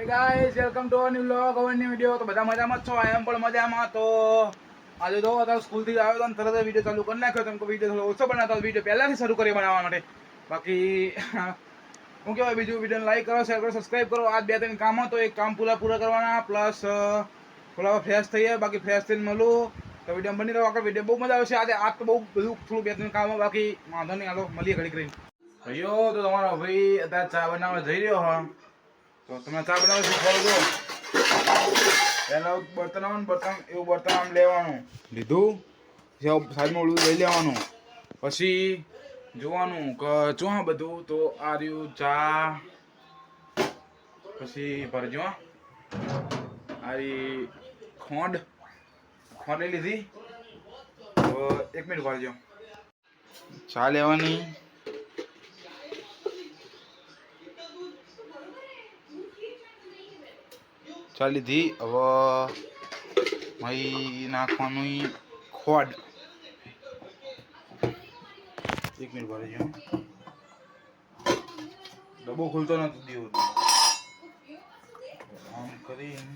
Hey guys, welcome to our new vlog, our new video. તો બધા મજામાં છો? એમ પણ મજામાં. તો આજે તો અત્યારે સ્કૂલથી આવ્યો તો તરત જ વિડીયો ચાલુ કરી નાખ્યો. તમને વિડીયો થોડો ઓછો બનાવતો વિડીયો પહેલાથી શરૂ કરી બનાવવા માટે. બાકી હું કહેવાય બીજું વિડીયોને લાઈક કરો, શેર કરો, સબસ્ક્રાઈબ કરો. આજ 2-3 કામ હતો, એક કામ પૂરા કરવાના પ્લસ થોડા ફ્રેશ થઈએ. બાકી ફ્રેશ થઈને મળું તો વિડીયો બની રહ્યો. આગળ વિડીયો બહુ મજા આવશે. આજ તો બહુ બધું થોડું 2-3 કામ બાકી વાંધો નહીં. હાલો મળીએ ઘડી કરીને. ભાઈઓ તો તમારો ભાઈ અત્યારે ચા બનાવવા જઈ રહ્યો હા. તો તમે ચા બનાવવા શીખવાડો છો. પહેલાં બર્તન આવે ને એવું બર્તન આમ લેવાનું લીધું, સાઈડમાં ઓલું લઈ લેવાનું, પછી જોવાનું કે જો બધું તો આ રહ્યું ચા, પછી ભરજો આ ખોંડ લઈ લીધી. તો 1 મિનિટ ભરજો. ચા લેવાની, ચા લીધી. હવે મહી નાખવાનું ખોડ. 1 મિનિટ ભરી ડબ્બો ખુલતો નથી દેવો. આમ કરીને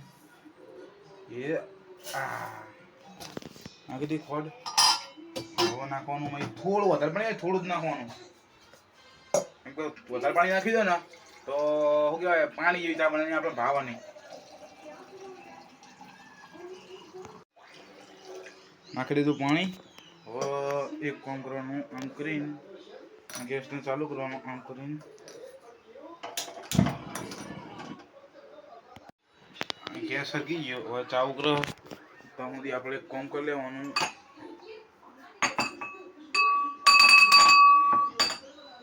એ નાખી દી ખોડ. હવે નાખવાનું મહી થોડું વધારે પાણી, થોડું જ નાખવાનું. એમ કે વધારે પાણી નાખી દો ને તો શું કહેવાય પાણી જેવી ચા બને આપણે ભાવવાની. નાખી દીધું પાણી. હવે એક કામ કરવાનું, આમ કરીને ગેસને ચાલુ કરવાનું, આમ કરીને ગેસ સરકી ગયો. હવે ચા ઉકળે તો સુધી આપણે એક કામ કરી લેવાનું.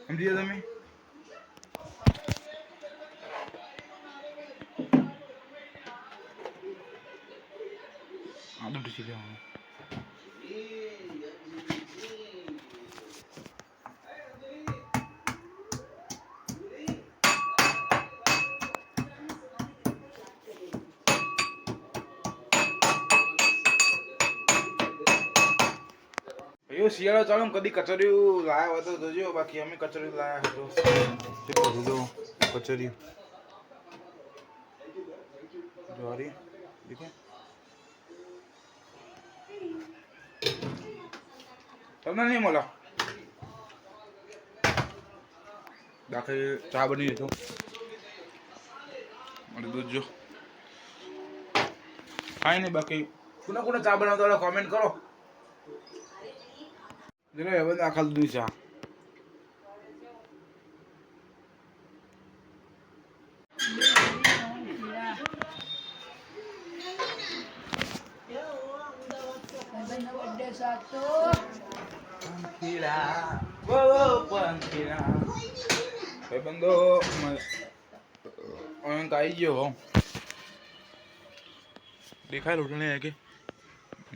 સમજી ગયા તમે? આદુ ઢીસી લેવાનું. શિયાળો ચાલુ કદી કચરિયું લાયા હોય તો જોજો. બાકી અમે કચરિયું લાયા હતો. કેટલું લીધું કચરિયું જોરી દેખે. તમને નહીં મળે. બાકી ચા બની દીધું. દૂધ જો કાંઈ નહીં. બાકી કોને ચા બનાવતા કોમેન્ટ કરો. હવે આખા દૂધ ચા. ભાઈબંધો અંક આવી ગયો. દેખાય લૂંટણી કે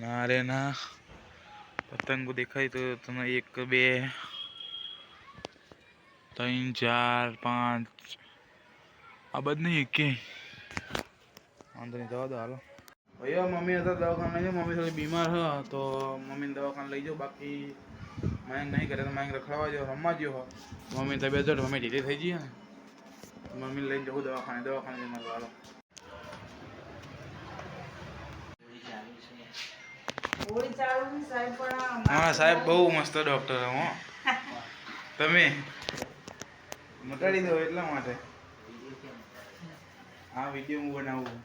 ના રે ના. પતંગો દેખાય તો તમે 1 2 3 4 5 આ બધ નહીં કે વાંધો નહીં. દવા દો હાલો. ભાઈઓ મમ્મી હતા દવાખાને લઈ જાઓ. મમ્મી થોડી બીમાર હ તો મમ્મીને દવાખાને લઈ જાઓ. બાકી મયંક નહીં કરે તો મયંક રખડવા જાઓ, રમવા ગયો. મમ્મીની તબિયત જો મમ્મી ઢીલી થઈ જઈએ ને મમ્મીને લઈને જવું દવાખાને જઈને હાલો. હા સાહેબ બહુ મસ્ત ડૉક્ટર હો. તમે મટાડી દો એટલા માટે આ વિડીયો હું બનાવું.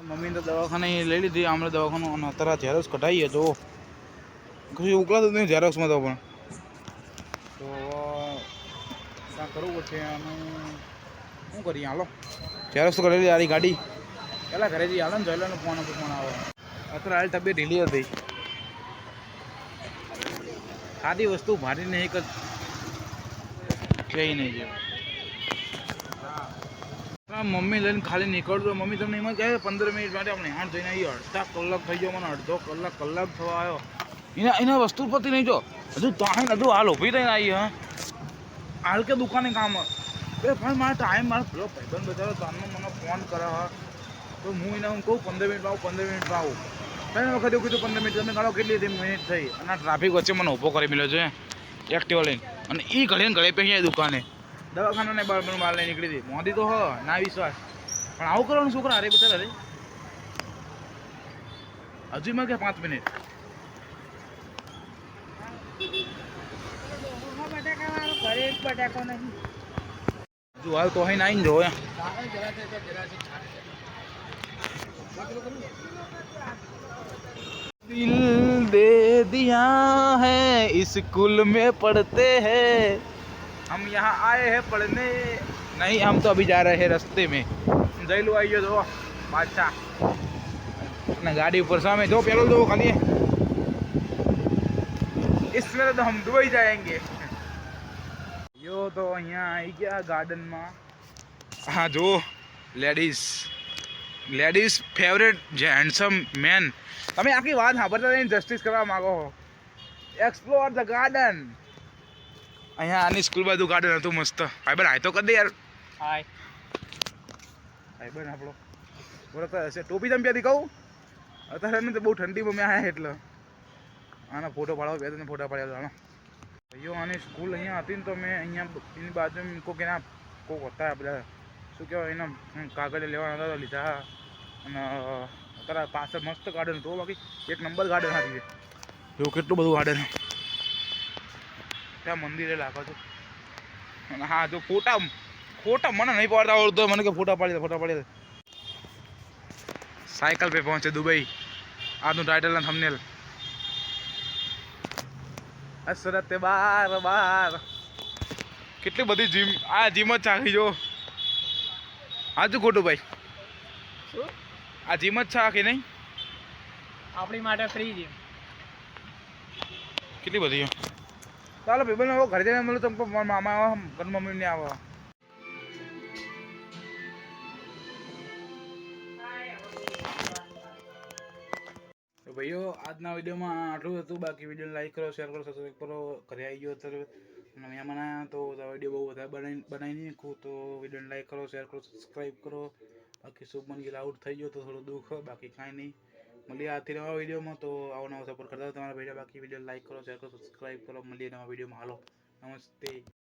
મમ્મી તો દવાખાને લઈ લીધી. આપણે દવાખાનું અને અત્યારે ઝેરોક્સ કઢાવીએ તો કશું ઉકળાતું નહીં ઝેરોક્સમાં. તો પણ તો ત્યાં કરવું પડશે. આનું શું કરીએ હાલો. ઝેરોક્સ તો કરેલી આરી ગાડી પહેલાં ઘરે જઈ હાલો ને જોઈ લો ફોન આવે. અત્યારે હાલ તબિયત ઢીલી હતી. સાદી વસ્તુ ભારી નહીં કે કંઈ નહીં છે. મમ્મી લઈને ખાલી નીકળતો. મમ્મી તમને એમાં કહે 15 મિનિટ માટે આપણે હાથ જઈને આવી. અડધા કલાક થઈ ગયો. મને અડધો કલાક થવા આવ્યો. એના વસ્તુ પરથી નહીં જો હજુ તો હજુ હાલ ઊભી થઈને આવી. હા હાલ કે દુકાને કામ પણ મારે ટાઈમ મારો પેલો ભાઈબંધ બચારો તારનો મને ફોન કરે તો હું એને કહું 15 મિનિટમાં આવું 15 મિનિટમાં આવું. ત્રણ વખત એવું કીધું 15 મિનિટ તમે ગણો કેટલી મિનિટ થઈ અને ટ્રાફિક વચ્ચે મને ઊભો કરી મળ્યો છે એક્ટિવા લઈને અને એ ઘડે ને ઘડે પહેરી દુકાને દવાખાના બહાર લઈને નીકળી હતી મોદી તો હ ના વિશ્વાસ પણ આવું કરવાનું છોકરા અરે બતા અરે હજુ માં કે 5 મિનિટ જો હાલ તો અહીં આવીને જો दिल दे दिया है स्कूल में पढ़ते हैं हम यहाँ आए हैं पढ़ने नहीं हम तो अभी जा रहे हैं रास्ते में जैलू आइए दो बादशाह अपना गाड़ी ऊपर सामने दो पेट्रोल दो खाली इसमें तो हम दुबई जाएंगे यो तो यहाँ आई गया गार्डन में हाँ जो લેડીઝ ફેવરેટ જે હેન્ડસમ મેન તમે આખી વાત સાંભળતા રહીને જસ્ટિસ કરવા માગો છો એક્સપ્લોર ધ ગાર્ડન અહીંયા આની સ્કૂલ બાજુ ગાર્ડન હતું મસ્ત ફાઈબર હાય તો કરી દે યાર હાય ફાઈબર આપણો બરોબર હશે ટોપી તમે ત્યાંથી કહું અત્યારે ને તો બહુ ઠંડીમાં મેં આવ્યા એટલે આના ફોટો પાડવા બે તને ફોટા પાડ્યા હતા ભાઈઓ આની સ્કૂલ અહીંયા હતી ને તો મેં અહીંયા એની બાજુ કોઈક એના કોઈક હતા બધા શું કહેવાય એના કાગળ લેવાના હતા લીધા અને અત્યારે પાછળ મસ્ત ગાર્ડન હતું બાકી એક નંબર ગાર્ડન હતી એવું કેટલું બધું ગાર્ડન ત્યાં મંદિરે લાગો છો અને હા જો ફોટા મને નહીં પાડતા આવડતો મને કે ફોટા પાડી દે સાયકલ પે પહોંચે દુબઈ આજનું ટાઇટલ ના થંબનેલ અસરતે બાર કેટલી બધી જીમ આ જીમ જ ચાખી જો હાજુ ખોટું ભાઈ આ જીમ જ છે આખી નહીં આપણી માટે ફ્રી જીમ કેટલી બધી ચાલો ભાઈ બને ઘરે જઈને મળું તમને મામા આવો ઘર મમ્મી ને આવો તો ભાઈઓ આજના વિડીયોમાં આટલું હતું બાકી વિડીયો લાઈક કરો શેર કરો સબસ્ક્રાઈબ કરો ઘરે આવી ગયો અત્યારે મહેમાન આવ્યા તો વિડીયો બહુ વધારે બનાવી નાખું તો વિડીયોને લાઈક કરો શેર કરો સબસ્ક્રાઈબ કરો બાકી શુભમન ગિલ આઉટ થઈ ગયો તો થોડું દુઃખ બાકી કાંઈ નહીં મળીએ આથી નવા વિડીયોમાં તો આવો નવો સપોર્ટ કરતા તમારા ભાઈ બાકી વિડીયો લાઈક કરો શેર કરો સબસ્ક્રાઈબ કરો મળીએ નવા વિડીયોમાં હાલો નમસ્તે